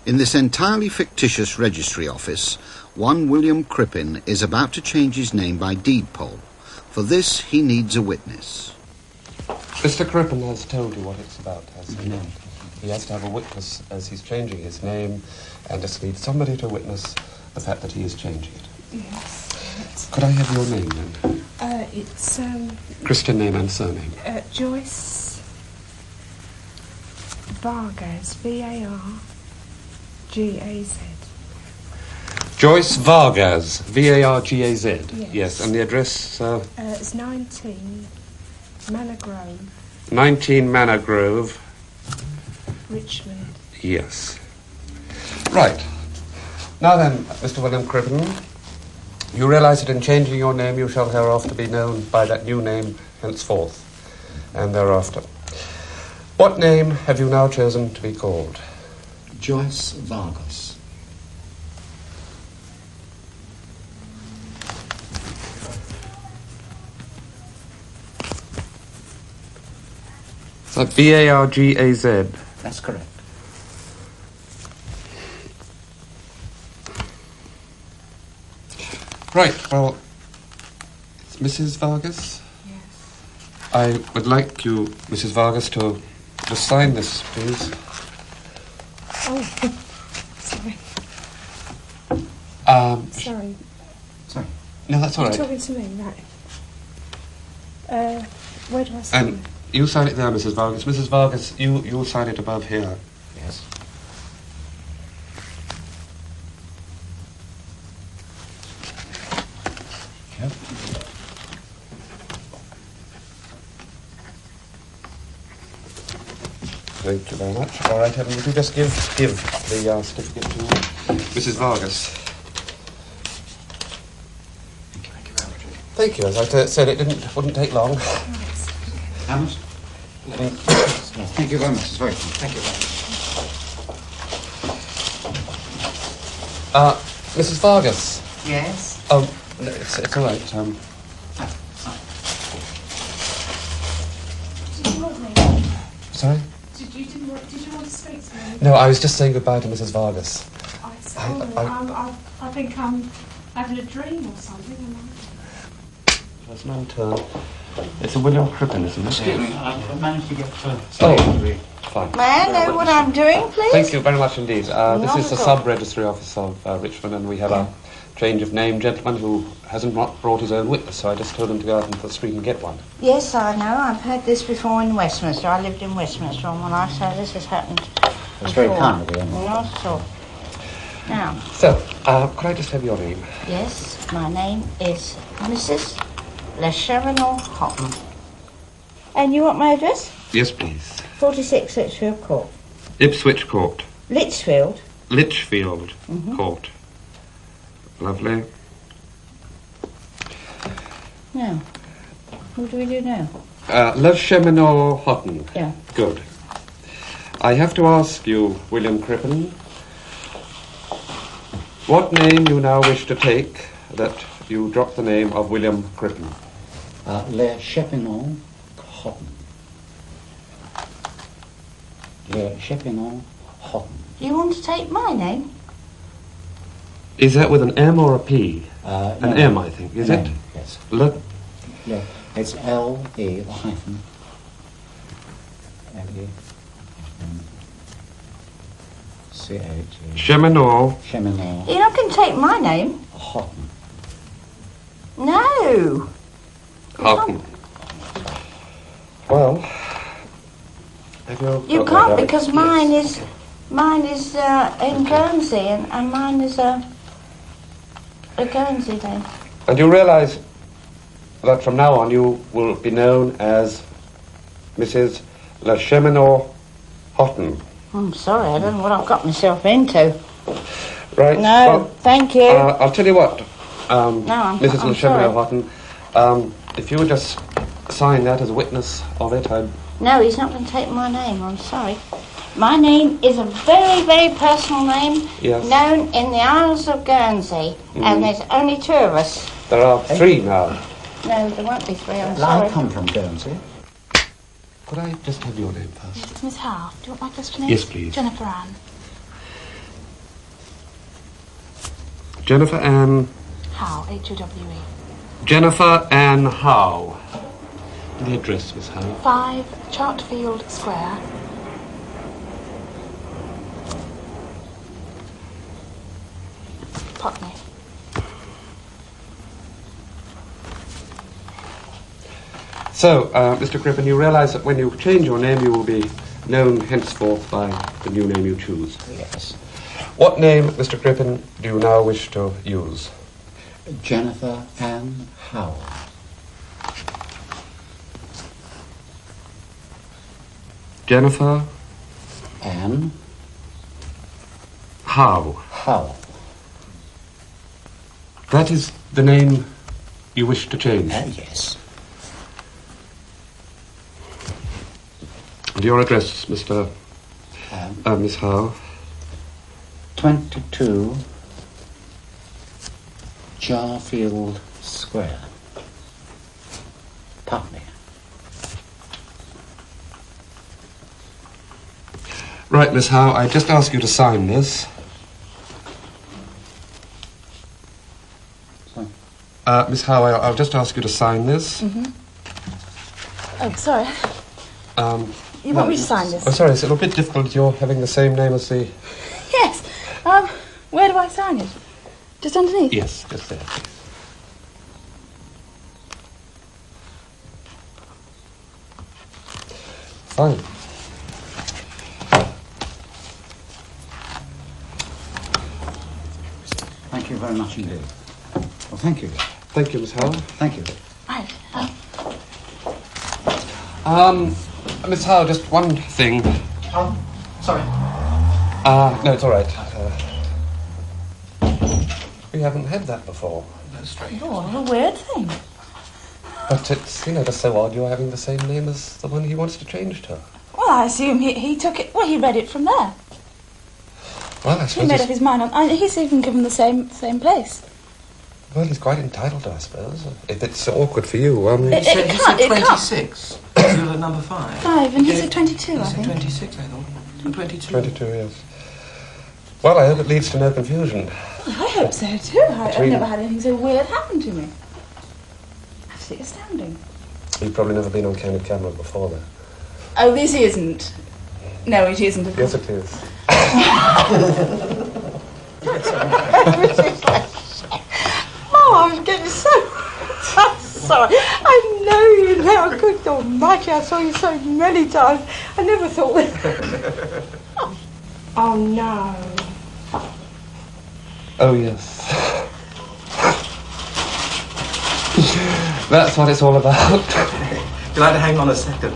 In this entirely fictitious registry office, one William Crippen is about to change his name by deed poll. For this, he needs a witness. Mr. Crippen has told you what it's about, has he not? He has to have a witness as he's changing his name, and just needs somebody to witness the fact that he is changing it. Yes. Could I have your name, then? It's, Christian name and surname. Joyce Vargas, V-A-R-G-A-Z. Joyce Vargas, V-A-R-G-A-Z. Yes. And the address, it's 19 Manor Grove. 19 Manor Grove. Richmond. Yes. Right. Now then, Mr. William Crippen, you realise that in changing your name you shall hereafter be known by that new name henceforth and thereafter. What name have you now chosen to be called? Joyce Vargas. Is that V-A-R-G-A-Z? That's correct. Right, well, it's Mrs. Vargas? Yes. I would like you, Mrs. Vargas, to just sign this, please. Oh, sorry. Sorry. Sorry. No, that's all right. You're talking to me, right. Where do I sign And you sign it there, Mrs. Vargas. Mrs. Vargas, you'll sign it above here. Yes. Yep. Thank you very much. All right, Evan, would you just give the certificate to Mrs. Vargas? Thank you very much. Thank you. As I said, wouldn't take long. How much? Thank you very much. It's very kind. Thank you very much. Mrs. Vargas. Yes? Oh, no, it's all right. Did you want me? Sorry? Did you want to speak to me? No, I was just saying goodbye to Mrs. Vargas. I think I'm having a dream or something. That's my turn. It's a William Crippen, isn't it? Excuse me, I've managed to get Fine. May I know what I'm doing, please? Thank you very much indeed. This is the at all. sub-registry office of Richmond, and we have a change of name gentleman who hasn't brought his own witness, so I just told him to go out into the street and get one. Yes, I know. I've heard this before in Westminster. I lived in Westminster all my life, so this has happened. It's very kind of you. Not at all. Now, So, could I just have your name? yes, my name is Mrs. LeCheminal Houghton. And you want my address? Yes, please. 46 Litchfield Court. Ipswich Court. Litchfield? Litchfield Court. Lovely. Now, what do we do now? LeCheminal Houghton. Yeah. Good. I have to ask you, William Crippen, what name you now wish to take that you drop the name of William Crippen? Le Chepinot Houghton. Le Chepinot Houghton. You want to take my name? Is that with an M or a P? An No. M, I think, is it? M, yes. Le... It's L-E, the hyphen. L-E. C-H-E. Cheminot. Cheminot You're not going to take my name? Houghton. No. Houghton. Well... You can't, because mine is in Guernsey, and mine is a Guernsey name. And you realise that from now on you will be known as Mrs. LeCheminot Houghton. I'm sorry, I don't know what I've got myself into. Right. No, well, thank you. I'll tell you what, I'm Mrs. sorry. LeCheminot Houghton, if you would just sign that as a witness of it, I'd... No, he's not going to take my name, I'm sorry. My name is a very, very personal name, Yes. known in the Isles of Guernsey, and there's only two of us. There are three now. No, there won't be three, I'm I sorry. come from Guernsey. Could I just have your name first? It's Miss Half. Do you want my first name? Yes, please. Jennifer Ann. Jennifer Ann... How? H-O-W-E. Jennifer Ann Howe. The address, Miss Howe. 5 Chartfield Square. Putney. So, Mr. Crippen, you realise that when you change your name, you will be known henceforth by the new name you choose. Yes. What name, Mr. Crippen, do you now wish to use? Jennifer Ann Howe. Jennifer Ann Howe. Howe. That is the name you wish to change? Yes. And your address, Miss Howe? 22 Charfield Square, Putney. Right, Miss Howe, I just ask you to sign this. Sorry. Miss Howe, I'll just ask you to sign this. Oh, sorry. You want me to sign this? Oh, sorry, it's a little bit difficult. You're having the same name as the... Yes. Where do I sign it? Just underneath? Yes, just there, please. Fine. Thank you very much indeed. Well, thank you. Thank you, Miss Howe. Thank you. Right. Miss Howe, just one thing. Sorry. No, it's all right. We haven't had that before. That's strange. Oh, what a weird thing. But it's, just so odd you're having the same name as the one he wants to change to. Well, I assume he took it... Well, he read it from there. Well, I He suppose made up his mind on... he's even given the same place. Well, he's quite entitled, I suppose. If it's awkward for you, It He can't... said It can't. 26. You're at number 5. 5, and he said 22, He I said think. 26, I thought. And 22. 22 years. Well, I hope it leads to no confusion. I hope so, too. I've Between- never had anything so weird happen to me. Absolutely astounding. You've probably never been on candid camera before, though. Oh, this isn't. No, it isn't. Of Yes, course. it is. Oh, I'm getting so... I'm sorry. I know you now. Good almighty, I saw you so many times. I never thought that... Oh, no. Oh, yes. That's what it's all about. Would you like to hang on a second?